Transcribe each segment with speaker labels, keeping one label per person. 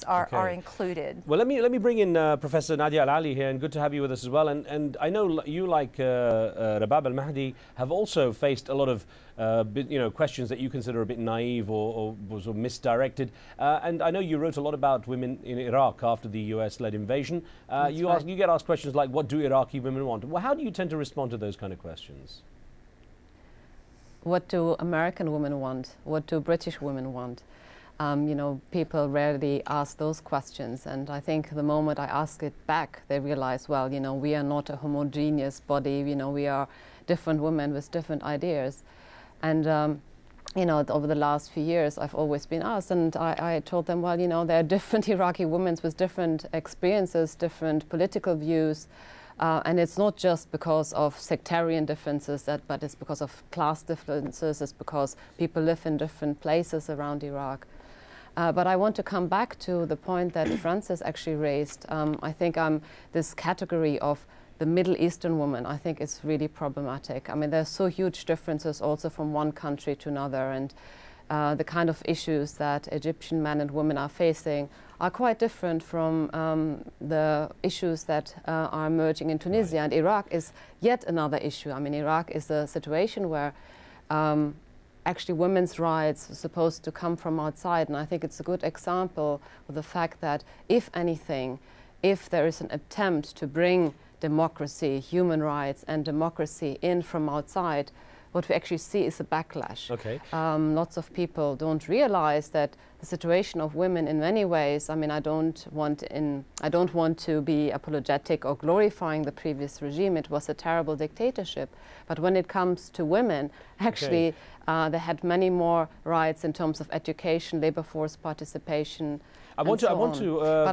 Speaker 1: are included.
Speaker 2: Well, let me bring in Professor Nadia Al-Ali here, and good to have you with us as well. And I know you, like Rabab Al-Mahdi, have also faced a lot of questions that you consider a bit naive or sort of misdirected. And I know you wrote a lot about women in Iraq after the US-led invasion. You get asked questions like, what do Iraqi women want? Well, how do you tend to respond to those kind of questions?
Speaker 3: What do American women want? What do British women want? People rarely ask those questions, and I think the moment I ask it back, they realize, well, we are not a homogeneous body, we are different women with different ideas. And, over the last few years, I've always been asked, and I told them, well, there are different Iraqi women with different experiences, different political views, and it's not just because of sectarian differences, but it's because of class differences, it's because people live in different places around Iraq. But I want to come back to the point that Francis actually raised. I think this category of the Middle Eastern woman, I think is really problematic. I mean, there's so huge differences also from one country to another, and the kind of issues that Egyptian men and women are facing are quite different from the issues that are emerging in Tunisia. And Iraq is yet another issue. I mean, Iraq is a situation where actually women's rights are supposed to come from outside, and I think it's a good example of the fact that, if anything, if there is an attempt to bring democracy, human rights and democracy in from outside, what we actually see is a backlash.
Speaker 2: Okay.
Speaker 3: Lots of people don't realize that the situation of women in many ways, I mean, I don't want to be apologetic or glorifying the previous regime. It was a terrible dictatorship. But when it comes to women, actually, they had many more rights in terms of education, labor force participation. But I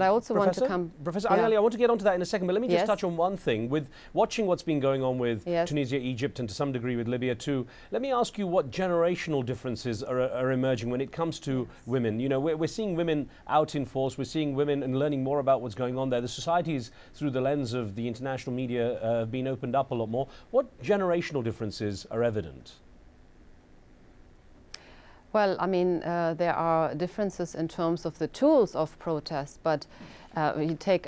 Speaker 3: also want to come...
Speaker 2: Professor Ali, I want to get onto that in a second, but let me just touch on one thing. With watching what's been going on with Tunisia, Egypt, and to some degree with Libya too, let me ask you what generational differences are emerging when it comes to women. We're seeing women out in force, we're seeing women and learning more about what's going on there. The societies, through the lens of the international media, have been opened up a lot more. What generational differences are evident?
Speaker 3: Well, I mean, there are differences in terms of the tools of protest, but you take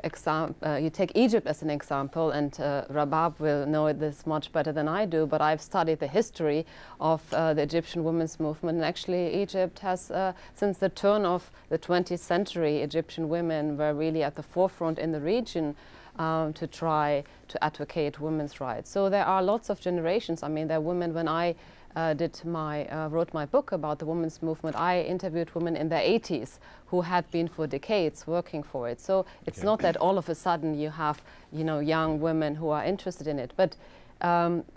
Speaker 3: Egypt as an example, and Rabab will know this much better than I do, but I've studied the history of the Egyptian women's movement, and actually Egypt has, since the turn of the 20th century, Egyptian women were really at the forefront in the region to try to advocate women's rights. So there are lots of generations. I mean, there are women, when I wrote my book about the women's movement, I interviewed women in their 80s who had been for decades working for it. So it's not that all of a sudden you have, young women who are interested in it. But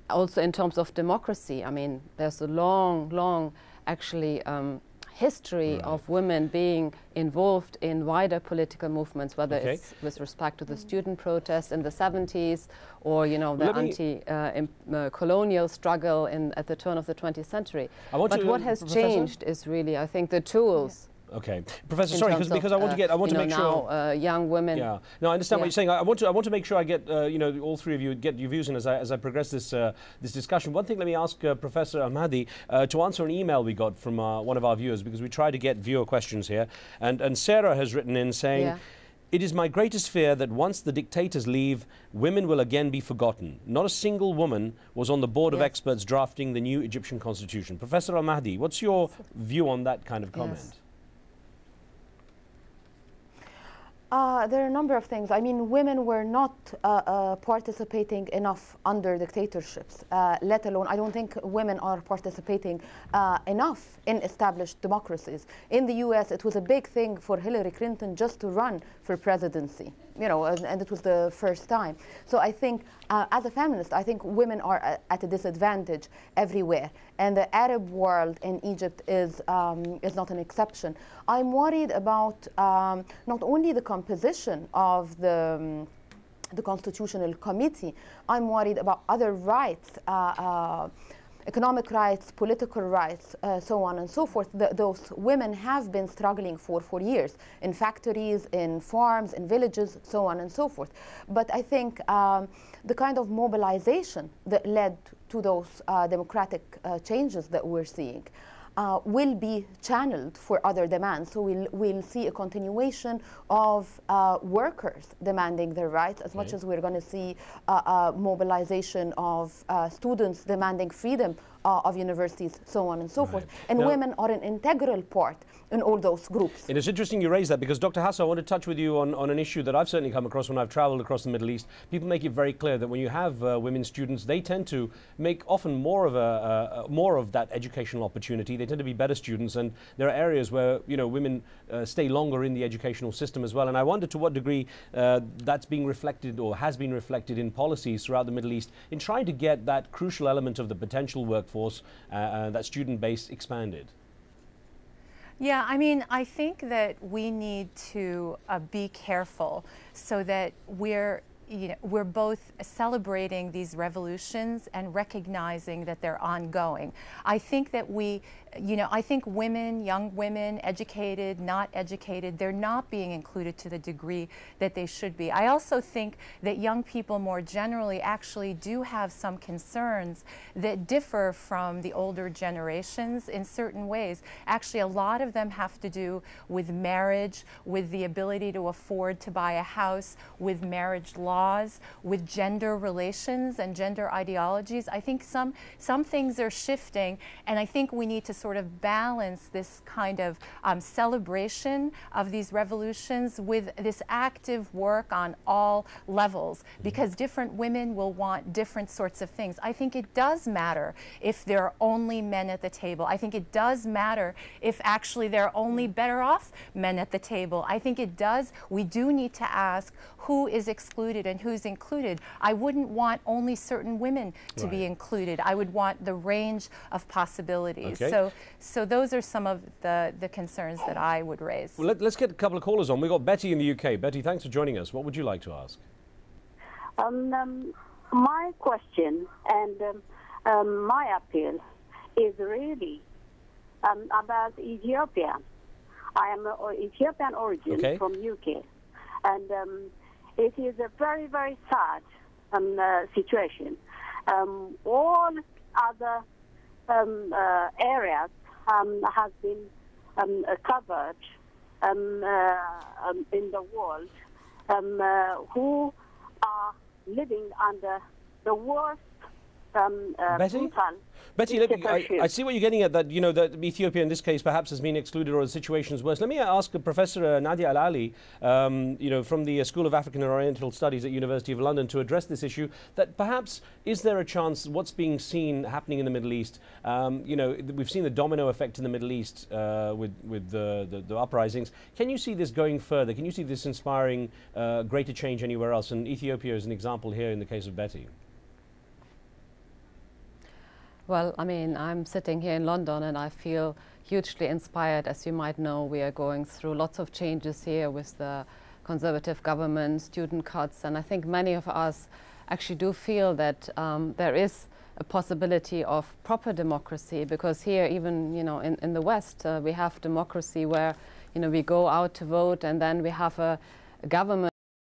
Speaker 3: also in terms of democracy, I mean, there's a long, actually, history of women being involved in wider political movements, whether it's with respect to the student protests in the 70s or, the anti-colonial struggle at the turn of the 20th century. But what has changed is really, I think, the tools.
Speaker 2: Okay, Professor, sorry, because I want to make sure
Speaker 3: now, young women.
Speaker 2: Yeah, no, I understand what you're saying. I want to make sure I get all three of you get your views in as I progress this discussion. One thing, let me ask Professor Al-Mahdi to answer an email we got from one of our viewers, because we try to get viewer questions here, and Sarah has written in saying, "It is my greatest fear that once the dictators leave, women will again be forgotten. Not a single woman was on the board of experts drafting the new Egyptian constitution." Professor Al-Mahdi, what's your view on that kind of comment?
Speaker 1: There are a number of things. I mean, women were not participating enough under dictatorships, let alone, I don't think women are participating enough in established democracies. In the US, it was a big thing for Hillary Clinton just to run for presidency, and it was the first time. So I think, as a feminist, I think women are at a disadvantage everywhere. And the Arab world in Egypt is not an exception. I'm worried about not only the composition of the Constitutional Committee, I'm worried about other rights, economic rights, political rights, so on and so forth. Those women have been struggling for years in factories, in farms, in villages, so on and so forth. But I think the kind of mobilization that led to those democratic changes that we're seeing will be channeled for other demands. So we'll see a continuation of workers demanding their rights, as much as we're going to see mobilization of students demanding freedom of universities, so on and so forth. And now, women are an integral part in all those groups.
Speaker 2: It is interesting you raise that, because Dr. Hassan, I want to touch with you on an issue that I've certainly come across when I've traveled across the Middle East. People make it very clear that when you have women students, they tend to make often more of that educational opportunity. They tend to be better students, and there are areas where, you know, women stay longer in the educational system as well. And I wonder to what degree that's being reflected or has been reflected in policies throughout the Middle East in trying to get that crucial element of the potential workforce, that student base, expanded.
Speaker 4: Yeah, I mean, I think that we need to be careful so that we're both celebrating these revolutions and recognizing that they're ongoing. I think that I think women, young women, educated, not educated, they're not being included to the degree that they should be. I also think that young people more generally actually do have some concerns that differ from the older generations in certain ways. Actually, a lot of them have to do with marriage, with the ability to afford to buy a house, with marriage laws, with gender relations and gender ideologies. I think some things are shifting, and I think we need to sort of balance this kind of celebration of these revolutions with this active work on all levels, because different women will want different sorts of things. I think it does matter if there are only men at the table. I think it does matter if actually there are only better off men at the table. I think it does. We do need to ask who is excluded and who's included. I wouldn't want only certain women to be included. I would want the range of possibilities.
Speaker 2: Okay.
Speaker 4: So those are some of the concerns that I would raise.
Speaker 2: Well, let's get a couple of callers on. We've got Betty in the UK. Betty, thanks for joining us. What would you like to ask?
Speaker 5: My question and my appeal is really about Ethiopia. I am of Ethiopian origin from UK, and it is a very, very sad situation. All other areas have been covered in the world, who are living under the worst
Speaker 2: Betty, I see what you're getting at, that, you know, that Ethiopia in this case perhaps has been excluded or the situation is worse. Let me ask Professor Nadia Al-Ali, you know, from the School of African and Oriental Studies at University of London, to address this issue, that perhaps is there a chance what's being seen happening in the Middle East, you know, we've seen the domino effect in the Middle East with the uprisings. Can you see this going further? Can you see this inspiring greater change anywhere else? And Ethiopia is an example here in the case of Betty.
Speaker 3: Well, I mean, I'm sitting here in London and I feel hugely inspired. As you might know, we are going through lots of changes here with the Conservative government, student cuts, and I think many of us actually do feel that there is a possibility of proper democracy, because here, even, you know, in the West, we have democracy where, you know, we go out to vote and then we have a government